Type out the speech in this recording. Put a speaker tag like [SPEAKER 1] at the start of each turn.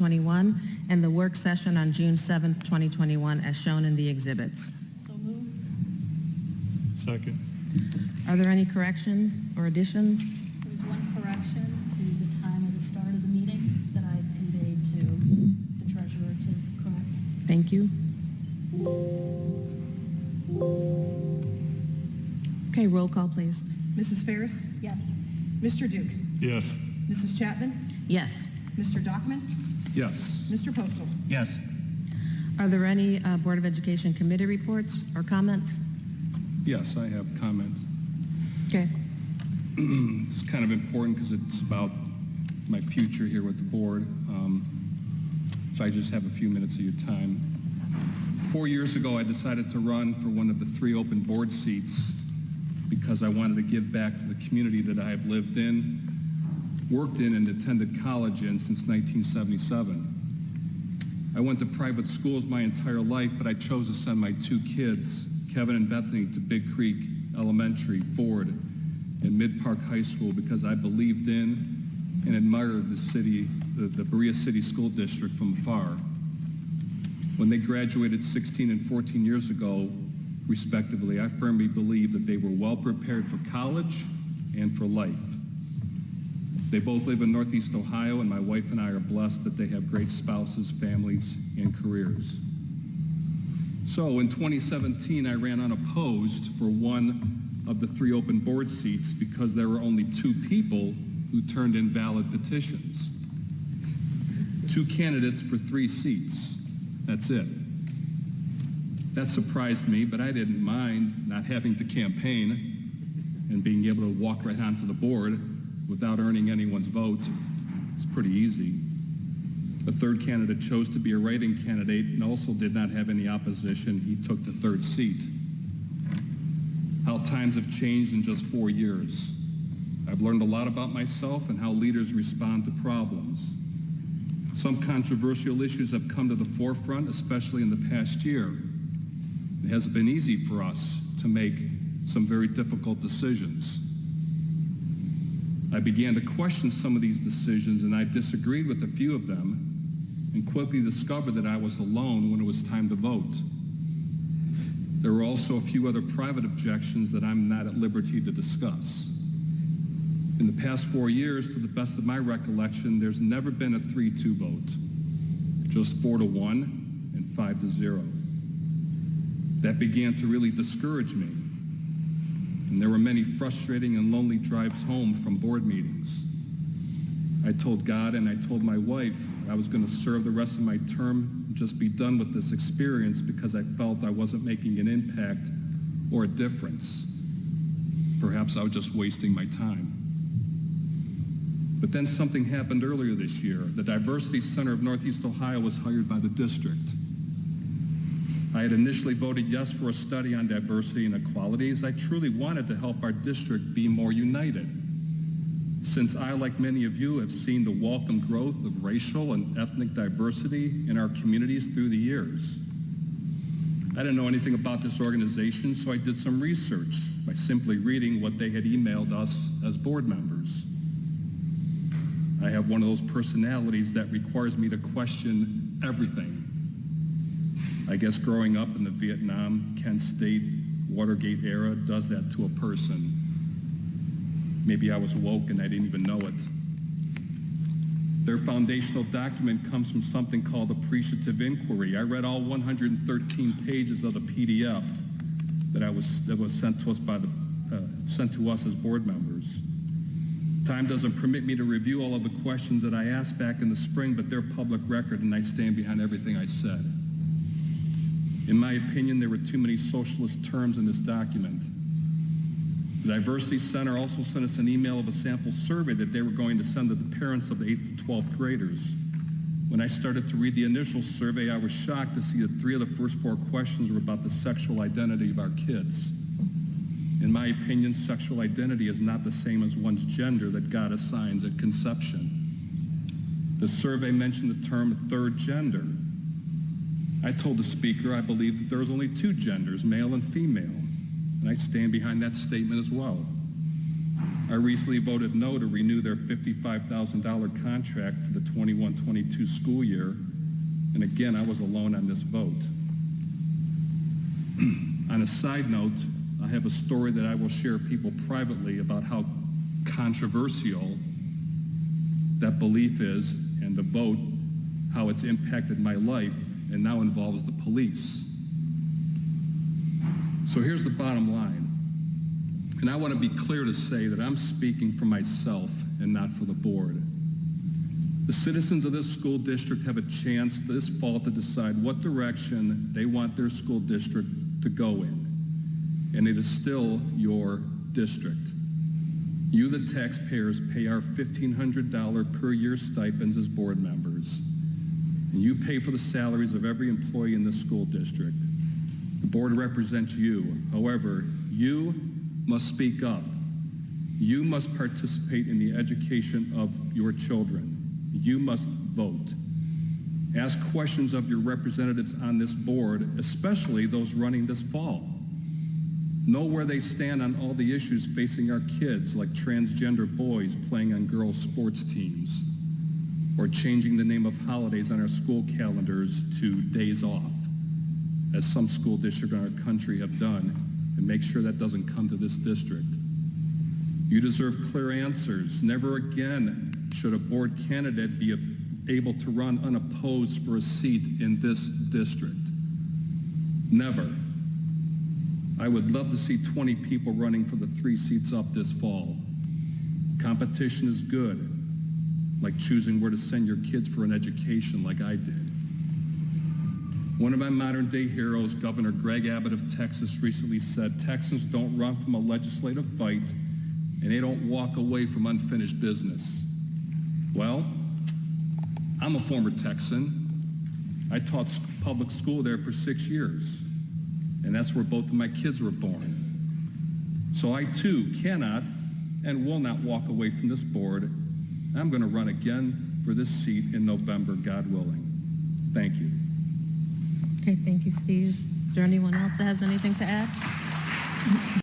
[SPEAKER 1] 2021, and the work session on June 7th, 2021, as shown in the exhibits.
[SPEAKER 2] So moved.
[SPEAKER 3] Second.
[SPEAKER 1] Are there any corrections or additions?
[SPEAKER 2] There's one correction to the time of the start of the meeting that I conveyed to the treasurer to correct.
[SPEAKER 1] Thank you. Okay, roll call, please.
[SPEAKER 4] Mrs. Ferris?
[SPEAKER 2] Yes.
[SPEAKER 4] Mr. Duke?
[SPEAKER 3] Yes.
[SPEAKER 4] Mrs. Chapman?
[SPEAKER 1] Yes.
[SPEAKER 4] Mr. Dockman?
[SPEAKER 3] Yes.
[SPEAKER 4] Mr. Postal?
[SPEAKER 3] Yes.
[SPEAKER 1] Are there any Board of Education committee reports or comments?
[SPEAKER 5] Yes, I have comments.
[SPEAKER 1] Okay.
[SPEAKER 5] It's kind of important because it's about my future here with the board. If I just have a few minutes of your time. 4 years ago, I decided to run for one of the 3 open board seats because I wanted to give back to the community that I have lived in, worked in, and attended college in since 1977. I went to private schools my entire life, but I chose to send my 2 kids, Kevin and Bethany, to Big Creek Elementary, Ford, and Mid-Park High School because I believed in and admired the city, the Berea City School District from afar. When they graduated 16 and 14 years ago, respectively, I firmly believe that they were well prepared for college and for life. They both live in Northeast Ohio, and my wife and I are blessed that they have great spouses, families, and careers. So in 2017, I ran unopposed for one of the 3 open board seats because there were only 2 people who turned in valid petitions. 2 candidates for 3 seats. That's it. That surprised me, but I didn't mind not having to campaign and being able to walk right onto the board without earning anyone's vote. It's pretty easy. The 3rd candidate chose to be a write-in candidate and also did not have any opposition. He took the 3rd seat. How times have changed in just 4 years. I've learned a lot about myself and how leaders respond to problems. Some controversial issues have come to the forefront, especially in the past year. It hasn't been easy for us to make some very difficult decisions. I began to question some of these decisions, and I disagreed with a few of them and quickly discovered that I was alone when it was time to vote. There were also a few other private objections that I'm not at liberty to discuss. In the past 4 years, to the best of my recollection, there's never been a 3-2 vote, just 4-1 and 5-0. That began to really discourage me, and there were many frustrating and lonely drives home from board meetings. I told God and I told my wife I was going to serve the rest of my term and just be done with this experience because I felt I wasn't making an impact or a difference. Perhaps I was just wasting my time. But then something happened earlier this year. The Diversity Center of Northeast Ohio was hired by the district. I had initially voted yes for a study on diversity and equality as I truly wanted to help our district be more united. Since I, like many of you, have seen the welcome growth of racial and ethnic diversity in our communities through the years. I didn't know anything about this organization, so I did some research by simply reading what they had emailed us as board members. I have one of those personalities that requires me to question everything. I guess growing up in the Vietnam, Kent State, Watergate era does that to a person. Maybe I was woke and I didn't even know it. Their foundational document comes from something called appreciative inquiry. I read all 113 pages of the PDF that was sent to us sent to us as board members. Time doesn't permit me to review all of the questions that I asked back in the spring, but they're public record, and I stand behind everything I said. In my opinion, there were too many socialist terms in this document. The Diversity Center also sent us an email of a sample survey that they were going to send to the parents of the 8th to 12th graders. When I started to read the initial survey, I was shocked to see that 3 of the first 4 questions were about the sexual identity of our kids. In my opinion, sexual identity is not the same as one's gender that God assigns at conception. The survey mentioned the term third gender. I told the speaker I believe that there's only 2 genders, male and female, and I stand behind that statement as well. I recently voted no to renew their $55,000 contract for the 21-22 school year, and again, I was alone on this vote. On a side note, I have a story that I will share people privately about how controversial that belief is, and the vote, how it's impacted my life and now involves the police. So here's the bottom line, and I want to be clear to say that I'm speaking for myself and not for the board. The citizens of this school district have a chance this fall to decide what direction they want their school district to go in, and it is still your district. You, the taxpayers, pay our $1,500 per year stipends as board members, and you pay for the salaries of every employee in this school district. The board represents you. However, you must speak up. You must participate in the education of your children. You must vote. Ask questions of your representatives on this board, especially those running this fall. Know where they stand on all the issues facing our kids, like transgender boys playing on girls' sports teams, or changing the name of holidays on our school calendars to days off, as some school districts in our country have done, and make sure that doesn't come to this district. You deserve clear answers. Never again should a board candidate be able to run unopposed for a seat in this district. Never. I would love to see 20 people running for the 3 seats up this fall. Competition is good, like choosing where to send your kids for an education like I did. One of my modern day heroes, Governor Greg Abbott of Texas, recently said, "Texans don't run from a legislative fight, and they don't walk away from unfinished business." Well, I'm a former Texan. I taught public school there for 6 years, and that's where both of my kids were born. So I too cannot and will not walk away from this board. I'm going to run again for this seat in November, God willing. Thank you.
[SPEAKER 1] Okay, thank you, Steve. Is there anyone else that has anything to add?